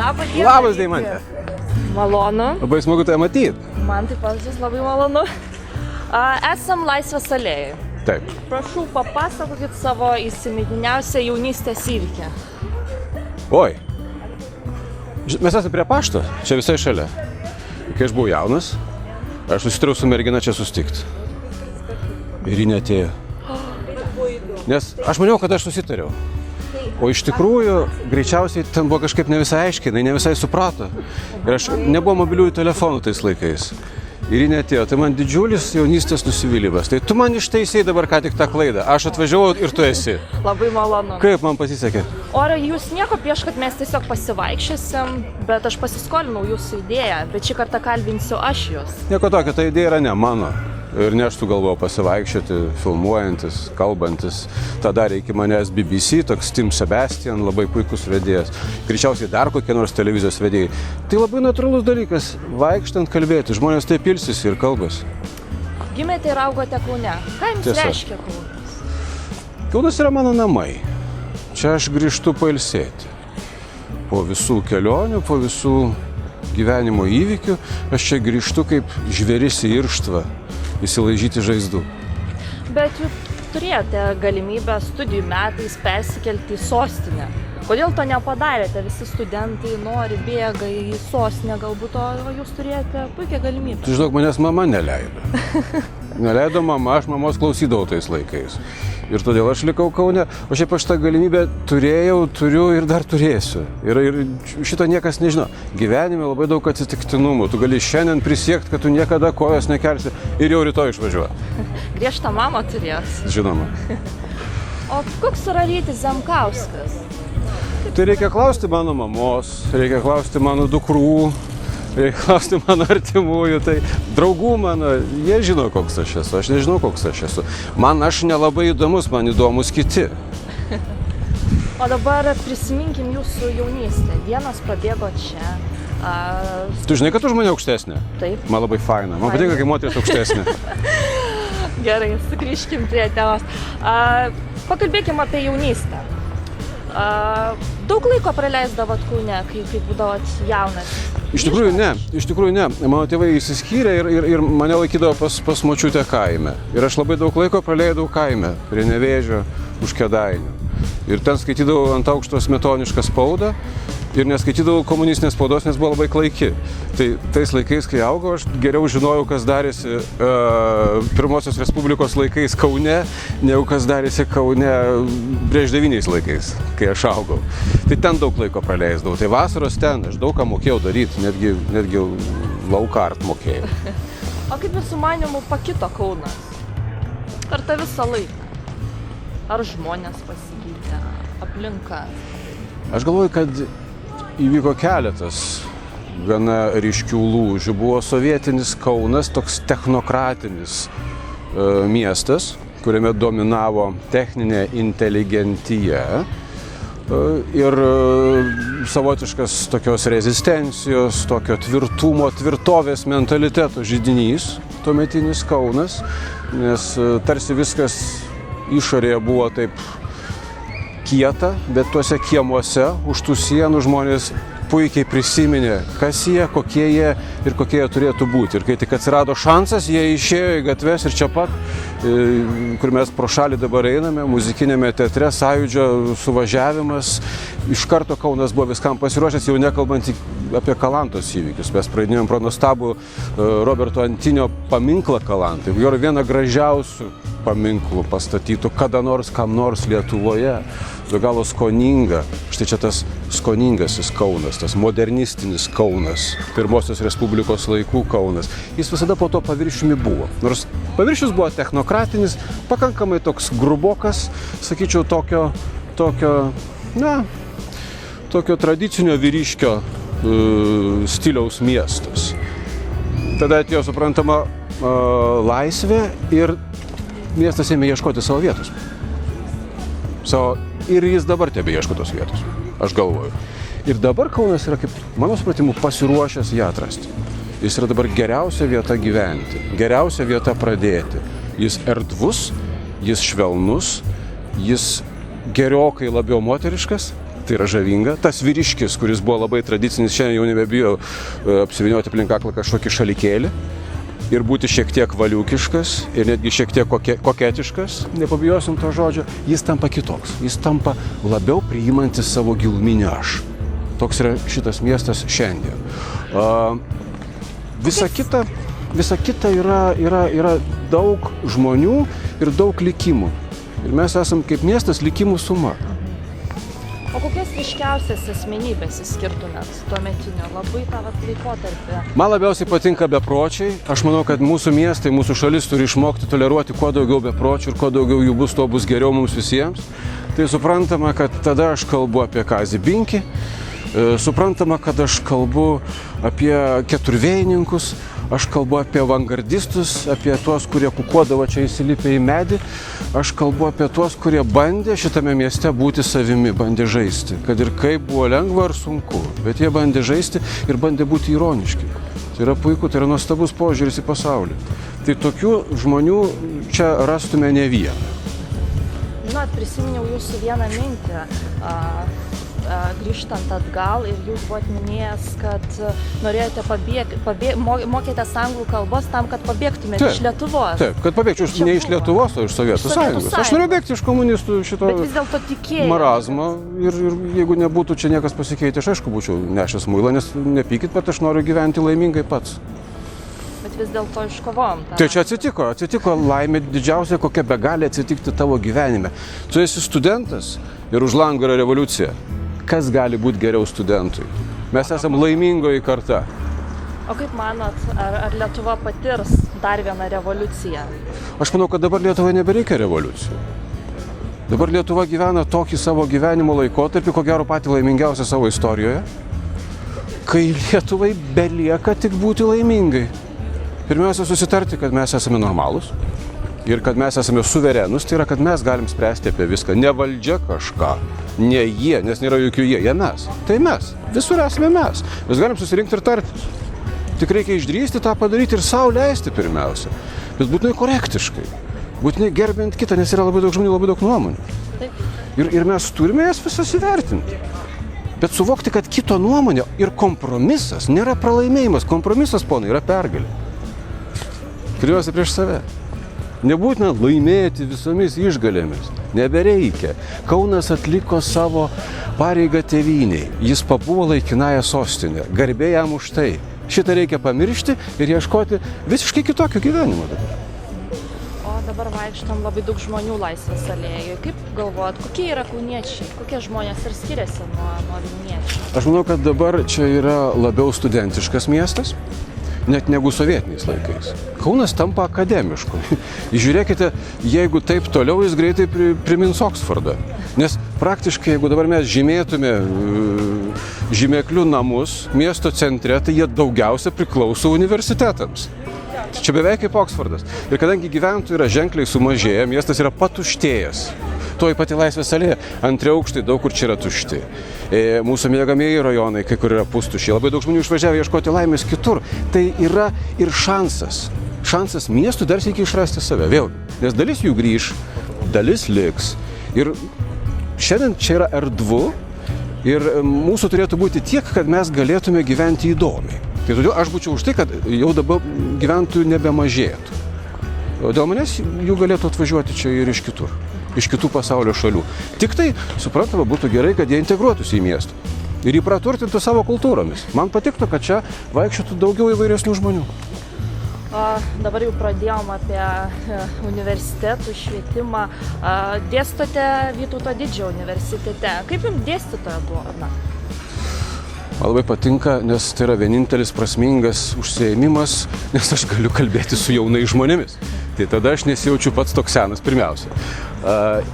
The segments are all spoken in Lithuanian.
Labą dieną. Labas, Deimantė. Malonu. Labai smagu tave matyti. Man taip pat jūs labai malonu. Esam Laisvės alėjai. Taip. Prašau, papasakokit savo įsimintiniausią jaunystės įvykį. Oi. Mes esame prie pašto, čia visai šalia. Kai aš buvau jaunas, aš susitariau su mergina čia susitikti. Ir ji neatėjo. Nes aš maniau, kad aš susitariau. O iš tikrųjų, greičiausiai ten buvo kažkaip ne visai aiškiai, ne visai suprato. Ir aš nebuvo mobiliųjų telefonų tais laikais. Ir ji neatėjo. Tai man didžiulis jaunystės nusivylimas. Tai tu man ištaisei dabar ką tik tą klaidą. Aš atvažiavau ir tu esi. Labai malonu. Kaip man pasisekė? Ora, jūs nieko prieš, kad mes tiesiog pasivaikščiosim, bet aš pasiskolinau jūsų idėją, bet šį kartą kalbinsiu aš jūs. Nieko tokio, ta idėja yra ne mano. Ir ne aš sugalvojau pasivaikščioti, filmuojantis, kalbantis. Ta darė iki manęs BBC, toks Tim Sebastian, labai puikus vedėjas. Greičiausiai dar kokie nors televizijos vedėjai. Tai labai natūralus dalykas, vaikštant kalbėti. Žmonės taip ilsisi ir kalbasi. Gimėte ir augote Kaune. Ką jums Tiesa. reiškia Kaunas? Kaunas yra mano namai. Čia aš grįžtu pailsėti. Po visų kelionių, po visų gyvenimo įvykių, aš čia grįžtu kaip žvėris į irštvą. Įsilaižyti žaizdų. Bet jūs turėjote galimybę studijų metais persikelti į sostinę. Kodėl to nepadarėte? Visi studentai nori, bėga į sostinę galbūt, o jūs turėjote puikią galimybę. Tu žinok, manęs mama neleido. Neleido mama, aš mamos klausydavau tais laikais. Ir todėl aš likau Kaune. O šiaip aš tą galimybę turėjau, turiu ir dar turėsiu. Ir šito niekas nežino. Gyvenime labai daug atsitiktinumų. Tu gali šiandien prisiekti, kad tu niekada kojos nekelsi ir jau rytoj išvažiuoji. Griežtą mamą turės. Žinoma. O koks yra Rytis Zemkauskas? Tai reikia klausti mano mamos, reikia klausti mano dukrų, reikia klausti mano artimųjų, tai draugų mano, jie žino, koks aš esu, aš nežinau, koks aš esu. Man aš nelabai įdomus, man įdomus kiti. O dabar prisiminkim jūsų jaunystę. Dienos prabėgo čia. Tu žinai, kad už mane aukštesnė? Taip. Man labai faina. Man patinka, kai moteris aukštesnė. Gerai, sugrįžkim prie temos. Pakalbėkim apie jaunystę. Daug laiko praleisdavot Kaune, kai būdavot jaunas? Iš tikrųjų ne. Mano tėvai išsiskyrė ir mane laikydavo pas močiutę kaime. Ir aš labai daug laiko praleidau kaime, prie Nevėžio, už Kėdainių. Ir ten skaitydavau ant aukšto smetonišką spaudą ir neskaitydavau komunistinės spaudos, nes buvo labai klaiki. Tai tais laikais, kai augau, aš geriau žinojau, kas darėsi Pirmosios Respublikos laikais Kaune, negu kas darėsi Kaune prieš 9 laikais, kai aš augau. Tai ten daug laiko praleisdavau. Tai vasaros ten aš daug ką mokėjau daryti, netgi laukart mokėjau. O kaip jūsų manymu pakito Kaunas? Per tą visą laiką? Ar žmonės pasikeitė? Aplinka? Aš galvoju, kad įvyko keletas gana ryškių lūžių. Buvo sovietinis Kaunas, toks technokratinis miestas, kuriame dominavo techninė inteligentija ir savotiškas tokios rezistencijos, tokio tvirtumo, tvirtovės mentaliteto židinys, tuometinis Kaunas, nes tarsi viskas išorėje buvo taip kieta, bet tuose kiemuose už tų sienų žmonės puikiai prisiminė, kas jie, kokie jie ir kokie jie turėtų būti. Ir kai tik atsirado šansas, jie išėjo į gatves ir čia pat, kur mes pro šalį dabar einame, muzikinėme teatre, Sąjūdžio suvažiavimas. Iš karto Kaunas buvo viskam pasiruošęs, jau nekalbant apie Kalantos įvykius. Mes praeidinėjom pro nuostabų Roberto Antinio paminklą Kalantui. Jo vieną gražiausių paminklų pastatytų kada nors kam nors Lietuvoje. Be galo skoninga. Štai čia tas skoningasis Kaunas, tas modernistinis Kaunas, Pirmosios Respublikos laikų Kaunas. Jis visada po to paviršiumi buvo. Nors paviršius buvo technokratinis, pakankamai toks grubokas, sakyčiau, tokio tradicinio vyriškio stiliaus miestas. Tada atėjo, suprantama, laisvė ir miestas ėmė ieškoti savo vietos. Ir jis dabar tebe ieško tos vietos, aš galvoju. Ir dabar Kaunas yra, kaip mano supratimu, pasiruošęs ją atrasti. Jis yra dabar geriausia vieta gyventi, geriausia vieta pradėti. Jis erdvus, jis švelnus, jis gerokai labiau moteriškas. tai yra žavinga. Tas vyriškis, kuris buvo labai tradicinis, šiandien jau nebebijo apsivynioti aplink kaklą kažkokį šalikėlį ir būti šiek tiek valiukiškas ir netgi šiek tiek koketiškas, nepabijosim to žodžio, jis tampa kitoks. Jis tampa labiau priimantis savo giluminį aš. Toks yra šitas miestas šiandien. Visa kita yra daug žmonių ir daug likimų. Ir mes esam kaip miestas likimų suma. O kokias ryškiausias asmenybės išskirtumėt tuometinio labai tą laikotarpį? Man labiausiai patinka bepročiai. Aš manau, kad mūsų miestai, mūsų šalis turi išmokti toleruoti kuo daugiau bepročių ir kuo daugiau jų bus, tuo bus geriau mums visiems. Tai suprantama, kad tada aš kalbu apie Kazį Binkį, suprantama, kad aš kalbu apie keturvėjininkus, aš kalbu apie avangardistus, apie tuos, kurie kukuodavo čia įsilipę į medį, aš kalbu apie tuos, kurie bandė šitame mieste būti savimi, bandė žaisti, kad ir kaip buvo lengva ar sunku, bet jie bandė žaisti ir bandė būti ironiški. Tai yra puiku, tai yra nuostabus požiūris į pasaulį. Tai tokių žmonių čia rastume ne vieną. Žinot, prisiminiau jūsų vieną mintį, grįžtant atgal ir jūs buvot minėjęs, kad norėjote mokėtės anglų kalbos tam, kad pabėgtumėte iš Lietuvos. Taip, kad pabėgčiau ne iš Lietuvos, o iš Sovietų Sąjungos. Aš norėjau bėgti iš komunistų šito marazmo ir jeigu nebūtų čia niekas pasikeitę, aš aišku būčiau nešęs muilą, nes nepykit, bet aš noriu gyventi laimingai pats. Bet vis dėlto iškovojom tą. Tai čia atsitiko laimė didžiausia, kokia begali atsitikti tavo gyvenime. Tu esi studentas ir už lango yra revoliucija. Kas gali būti geriau studentui? Mes esam laimingoji karta. O kaip manot, ar Lietuva patirs dar vieną revoliuciją? Aš manau, kad dabar Lietuvai nebereikia revoliucijų. Dabar Lietuva gyvena tokį savo gyvenimo laikotarpį, ko gero patį laimingiausią savo istorijoje, kai Lietuvai belieka tik būti laimingai. Pirmiausia, susitarti, kad mes esame normalūs ir kad mes esame suverenus, tai yra, kad mes galim spręsti apie viską. Ne valdžia kažką, ne jie, nes nėra jokių jie mes. Tai mes, visur esame mes. Mes galim susirinkti ir tartis. Tik reikia išdrįsti tą padaryti ir sau leisti pirmiausia. Bet būtinai korektiškai, būtinai gerbint kitą, nes yra labai daug žmonių, labai daug nuomonių. Ir mes turime jas visas įvertinti. Bet suvokti, kad kito nuomonė ir kompromisas nėra pralaimėjimas. Kompromisas, ponai, yra pergalė. Pirmiausia prieš save. Nebūtina laimėti visomis išgalėmis. Nebereikia. Kaunas atliko savo pareigą tėvynei. Jis pabuvo laikinąją sostinę. Garbė jam už tai. Šitą reikia pamiršti ir ieškoti visiškai kitokio gyvenimo dabar. O dabar vaikštam labai daug žmonių Laisvės alėjoje. Kaip galvojat, kokie yra kauniečiai? Kokie žmonės ir skiriasi nuo vilniečių? Aš manau, kad dabar čia yra labiau studentiškas miestas. Net negu sovietiniais laikais. Kaunas tampa akademišku. Žiūrėkite, jeigu taip toliau, jis greitai primins Oksfordą. Nes praktiškai, jeigu dabar mes žymėtume žymeklių namus miesto centre, tai jie daugiausia priklauso universitetams. Čia beveik kaip Oksfordas. Ir kadangi gyventojų yra ženkliai sumažėję, miestas yra patuštėjęs. Toj pati Laisvės alėja, antri aukštai, daug kur čia yra tušti. Mūsų mėgamieji rajonai, kai kur yra pustušiai. Labai daug žmonių išvažiavo ieškoti laimės kitur. Tai yra ir šansas. Šansas miestų dar sykį išrasti save. Vėlgi, nes dalis jų grįš, dalis liks. Ir šiandien čia yra erdvu ir mūsų turėtų būti tiek, kad mes galėtume gyventi įdomiai. Tai todėl aš būčiau už tai, kad jau dabar gyventojų nebemažėtų. O dėl manęs jų galėtų atvažiuoti čia ir iš kitur. Iš kitų pasaulio šalių. Tik tai, suprantama, būtų gerai, kad jie integruotųsi į miestą ir jį praturtintų savo kultūromis. Man patiktų, kad čia vaikščiotų daugiau įvairesnių žmonių. Dabar jau pradėjom apie universitetų švietimą. Dėstote Vytauto Didžiojo universitete. Kaip jums dėstytoja buvo? Man labai patinka, nes tai yra vienintelis prasmingas užsiėmimas, nes aš galiu kalbėti su jaunais žmonėmis. Tai tada aš nesijaučiu pats toks senas pirmiausia.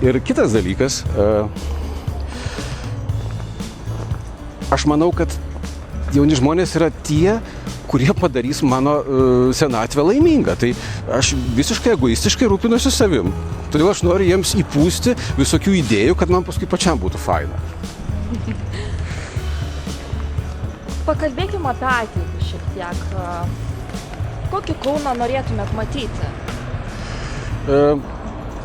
Ir kitas dalykas, aš manau, kad jauni žmonės yra tie, kurie padarys mano senatvę laimingą. Tai aš visiškai egoistiškai rūpinuosi savim. Todėl aš noriu jiems įpūsti visokių idėjų, kad man paskui pačiam būtų faina. Pakalbėkime apie ateitį šiek tiek. Kokį Kauną norėtumėt matyti?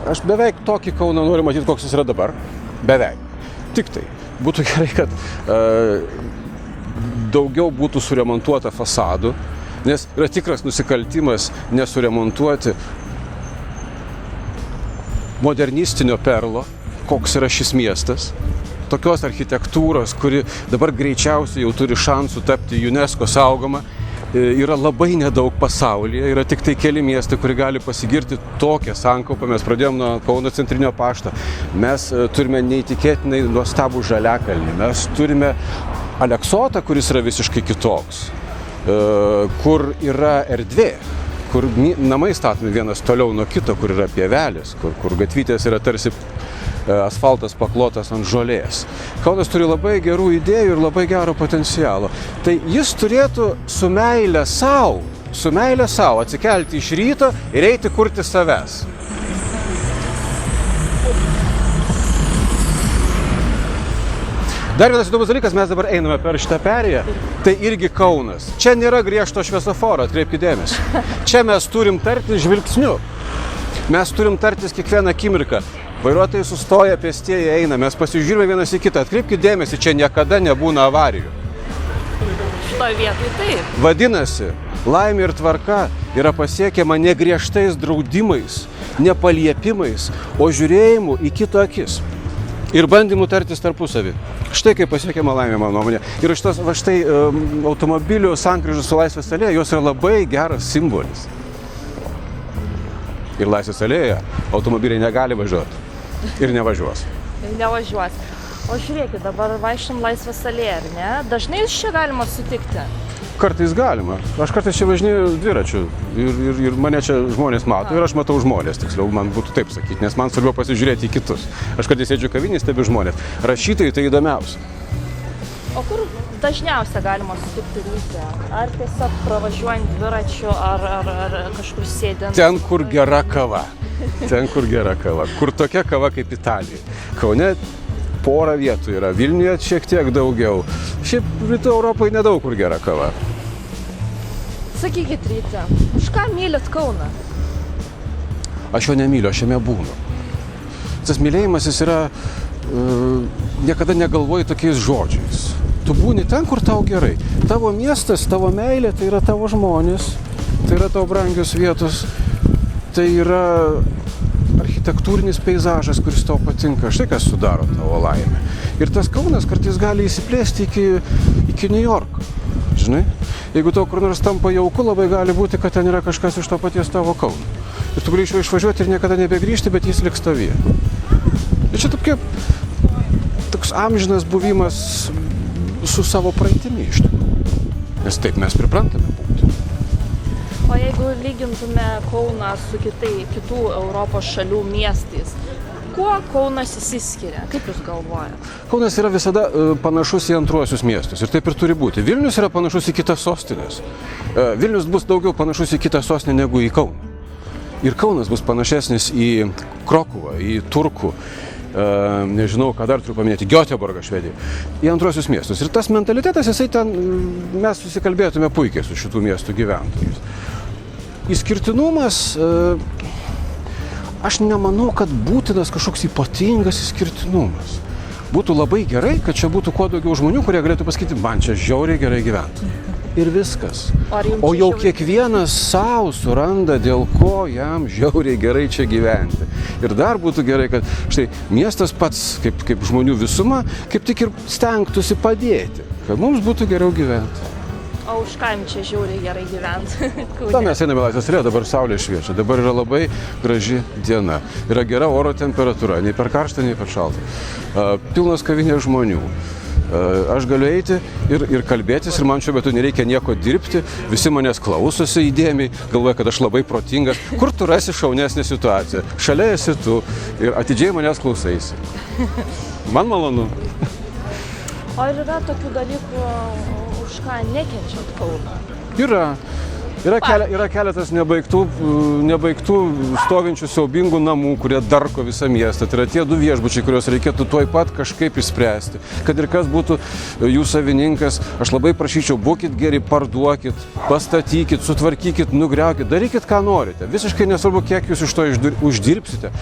Aš beveik tokį Kauną noriu matyti, koks jis yra dabar. Beveik. Tik tai. būtų gerai, kad daugiau būtų suremontuota fasadų, nes yra tikras nusikaltimas nesuremontuoti modernistinio perlo, koks yra šis miestas, tokios architektūros, kuri dabar greičiausiai jau turi šansų tapti UNESCO saugoma, yra labai nedaug pasaulyje, yra tik tai keli miestai, kurie gali pasigirti tokią sankaupą. Mes pradėjom nuo Kauno centrinio pašto, mes turime neįtikėtinai nuostabų žaliakalnį, mes turime Aleksotą, kuris yra visiškai kitoks, kur yra erdvė, kur namai statomi vienas toliau nuo kito, kur yra pievelės, kur gatvytės yra tarsi asfaltas paklotas ant žolės. Kaunas turi labai gerų idėjų ir labai gero potencialo. Tai jis turėtų su meile sau atsikelti iš ryto ir eiti kurti savęs. Dar vienas įdomus dalykas, mes dabar einame per šitą perėją, tai irgi Kaunas. Čia nėra griežto šviesoforo, atkreipkite dėmesį. Čia mes turim tartis žvilgsniu. Mes turim tartis kiekvieną akimirką. Vairuotojai sustoja, pėstieji eina, mes pasižiūrime vienas į kitą. Atkreipkite dėmesį, čia niekada nebūna avarijų. Šitoje vietoje taip. Vadinasi, laimė ir tvarka yra pasiekiama ne griežtais draudimais, ne paliepimais, o žiūrėjimu į kito akis. Ir bandymų tartis tarpusavį. Štai kaip pasiekiama laimė, mano nuomonė. Ir štai automobilių sankryžų su Laisvės alėja, jos yra labai geras simbolis. Ir Laisvės alėja automobiliai negali važiuoti. Ir nevažiuos. Nevažiuos. O žiūrėkit, dabar vaikščiam Laisvės alėją, ar ne? Dažnai jūs čia galima sutikti? Kartais galima. Aš kartais čia važinėju dviračiu ir mane čia žmonės mato ir aš matau žmonės, tiksliau, man būtų taip sakyti, nes man svarbiau pasižiūrėti į kitus. Aš kartais sėdžiu kavinėje, stebiu žmonės. Rašytojai tai įdomiausia. O kur dažniausia galima sutikti ryte? Ar tiesiog pravažiuojant dviračiu, ar kažkur sėdint? Ten, kur gera kava. Kur tokia kava kaip Italijoje. Kaune porą vietų yra, Vilniuje šiek tiek daugiau. Šiaip rytų Europoje nedaug kur gera kava. Sakykit ryte, už ką mylit Kauną? Aš jo nemyliu, aš jame būnu. Tas mylėjimas jis yra, niekada negalvoji tokiais žodžiais. Tu būni ten, kur tau gerai. Tavo miestas, tavo meilė, tai yra tavo žmonės, tai yra tavo brangios vietos, tai yra architektūrinis peizažas, kuris tau patinka. Štai kas sudaro tavo laimę. Ir tas Kaunas kartais gali įsiplėsti iki New Yorko. Žinai? Jeigu tau kur nors tampa jauku, labai gali būti, kad ten yra kažkas iš to paties tavo Kauno. Ir tu gali iš jo išvažiuoti ir niekada nebegrįžti, bet jis liks tavyje. Ir čia toks amžinas buvimas su savo praeitimi iš tikrųjų. Nes taip mes priprantame būti. O jeigu lygintume Kauną su kitų Europos šalių miestais, kuo Kaunas įsiskiria? Kaip jūs galvojate? Kaunas yra visada panašus į antruosius miestus ir taip ir turi būti. Vilnius yra panašus į kitas sostinės. Vilnius bus daugiau panašus į kitą sostinę negu į Kauną. Ir Kaunas bus panašesnis į Krokuvą, į Turku, nežinau, ką dar turiu paminėti, Göteborgą Švedijoje, į antruosius miestus. Ir tas mentalitetas, jisai ten, mes susikalbėtume puikiai su šitų miestų gyventojais. Išskirtinumas, aš nemanau, kad būtinas kažkoks ypatingas išskirtinumas. Būtų labai gerai, kad čia būtų kuo daugiau žmonių, kurie galėtų pasakyti, man čia žiauriai gerai gyventi. Ir viskas. O jau kiekvienas savo suranda, dėl ko jam žiauriai gerai čia gyventi. Ir dar būtų gerai, kad štai miestas pats, kaip žmonių visuma, kaip tik ir stengtųsi padėti, kad mums būtų geriau gyventi. O už ką jums čia žiauriai gerai gyventi? Ta mes einame Laisvės alėją, dabar saulė šviečia, dabar yra labai graži diena. Yra gera oro temperatūra, nei per karštą, nei per šaltą. Pilnas kavinės žmonių. Aš galiu eiti ir kalbėtis ir man šiuo metu nereikia nieko dirbti, visi manęs klausosi įdėmiai, galvoja, kad aš labai protingas. Kur tu rasi šaunesnę situaciją? Šalia esi tu ir atidžiai manęs klausaisi. Man malonu. O ar yra tokių dalykų, už ką nekenčiat Kauną? Yra. Yra keletas nebaigtų stovinčių siaubingų namų, kurie darko visą miestą. Tai yra tie 2 viešbučiai, kuriuos reikėtų tuoj pat kažkaip išspręsti. Kad ir kas būtų jų savininkas, aš labai prašyčiau, būkit geri, parduokit, pastatykit, sutvarkykit, nugriaukit, darykit, ką norite. Visiškai nesvarbu, kiek jūs iš to uždirbsite,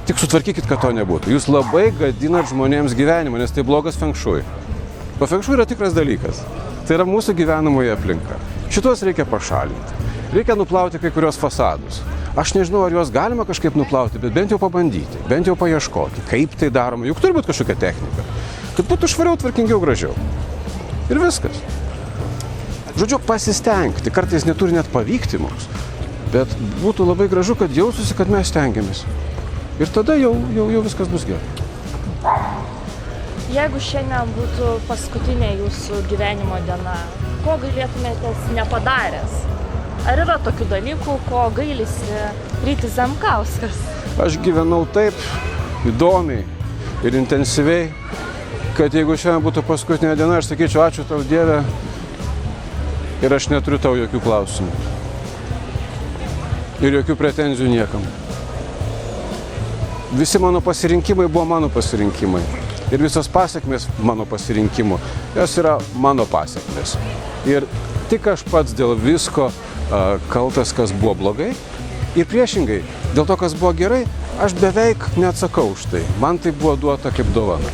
tik sutvarkykit, kad to nebūtų. Jūs labai gadinat žmonėms gyvenimą, nes tai blogas feng shui. O feng shui yra tikras dalykas. Tai yra mūsų gyvenamoje aplinka. Šitos reikia pašalinti. Reikia nuplauti kai kurios fasadus. Aš nežinau, ar juos galima kažkaip nuplauti, bet bent jau pabandyti, bent jau paieškoti, kaip tai daroma. Juk turi būti kažkokia technika. Kad būtų švariau, tvarkingiau, gražiau. Ir viskas. Žodžiu, pasistengti. Kartais neturi net pavykti mums. Bet būtų labai gražu, kad jaustųsi, kad mes stengiamės. Ir tada jau viskas bus gerai. Jeigu šiandien būtų paskutinė jūsų gyvenimo diena, ko gailėtumėtės nepadaręs? Ar yra tokių dalykų, ko gailisi Rytis Zemkauskas? Aš gyvenau taip įdomiai ir intensyviai, kad jeigu šiandien būtų paskutinė diena, aš sakyčiau, ačiū tau Dieve ir aš neturiu tau jokių klausimų. Ir jokių pretenzijų niekam. Visi mano pasirinkimai buvo mano pasirinkimai. Ir visos pasiekmės mano pasirinkimų, jos yra mano pasiekmės. Ir tik aš pats dėl visko kaltas, kas buvo blogai. Ir priešingai, dėl to, kas buvo gerai, aš beveik neatsakau už tai. Man tai buvo duota kaip dovana.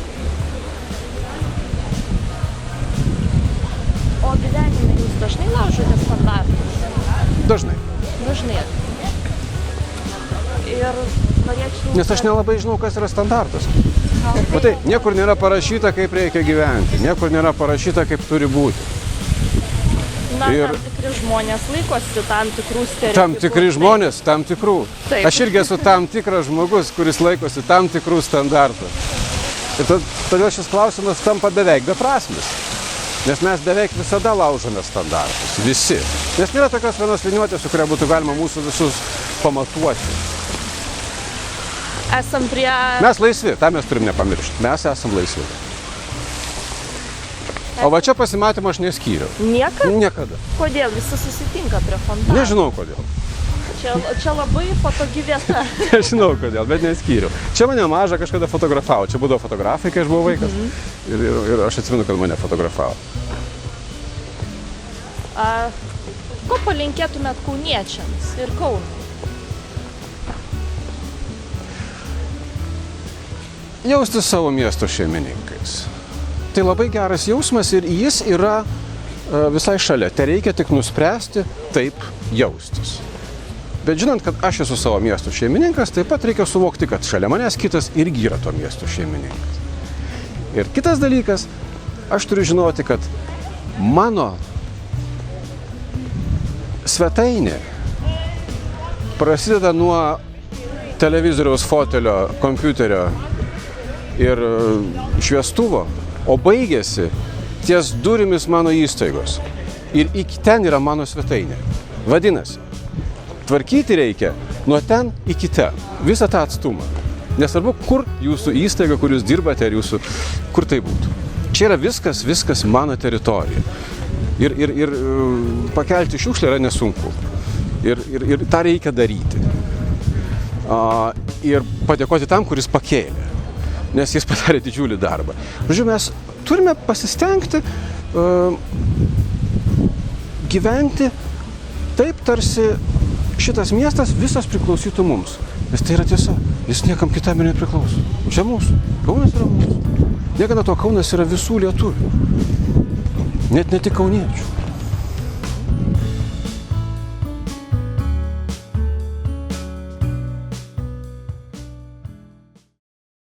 O gyvenime jūs dažnai laužote standartus? Dažnai. Dažnai. Ir norėčiau... Nes aš nelabai žinau, kas yra standartas. Matai, niekur nėra parašyta, kaip reikia gyventi. Niekur nėra parašyta, kaip turi būti. Na, tam tikri žmonės laikosi tam tikrų stereotipų. Tam tikri žmonės, tam tikrų. Taip. Aš irgi esu tam tikras žmogus, kuris laikosi tam tikrų standartų. Ir todėl šis klausimas tampa beveik beprasmis. Nes mes beveik visada laužome standartus. Visi. Nes nėra tokios vienos liniuotės, su kuria būtų galima mūsų visus pamatuoti. Esam prie... Mes laisvi, tą mes turim nepamiršti. Mes esam laisvi. O va čia pasimatymą aš neskyriau. Niekada? Niekada. Kodėl? Visi susitinka prie fontano. Nežinau kodėl. Čia labai patogi vieta. Nežinau kodėl, bet neskyriau. Čia mane mažą kažkada fotografavo. Čia būdavo fotografai, kai aš buvau vaikas. Ir aš atsimenu, kad mane fotografavo. Ko palinkėtumėt kauniečiams ir Kaunui? Jausti savo miesto šeimininkais. Tai labai geras jausmas ir jis yra visai šalia. Tai reikia tik nuspręsti taip jaustis. Bet žinant, kad aš esu savo miesto šeimininkas, taip pat reikia suvokti, kad šalia manęs kitas irgi yra to miesto šeimininkas. Ir kitas dalykas, aš turiu žinoti, kad mano svetainė prasideda nuo televizoriaus, fotelio, kompiuterio ir šviestuvo, o baigėsi ties durimis mano įstaigos. Ir iki ten yra mano svetainė. Vadinasi, tvarkyti reikia nuo ten iki ten. Visą tą atstumą. Nesvarbu, kur jūsų įstaiga, kur jūs dirbate, ar jūsų, kur tai būtų. Čia yra viskas mano teritorija. Ir pakelti šiukšlę yra nesunku. Ir tą reikia daryti. Ir padėkoti tam, kuris pakėlė. Nes jis padarė didžiulį darbą. Žodžiu, mes turime pasistengti gyventi taip, tarsi šitas miestas visas priklausytų mums. Nes tai yra tiesa. Jis niekam kitam ir nepriklauso. Čia mūsų. Kaunas yra mūsų. Niekada to Kaunas yra visų lietuvių. Net ne tik kauniečių.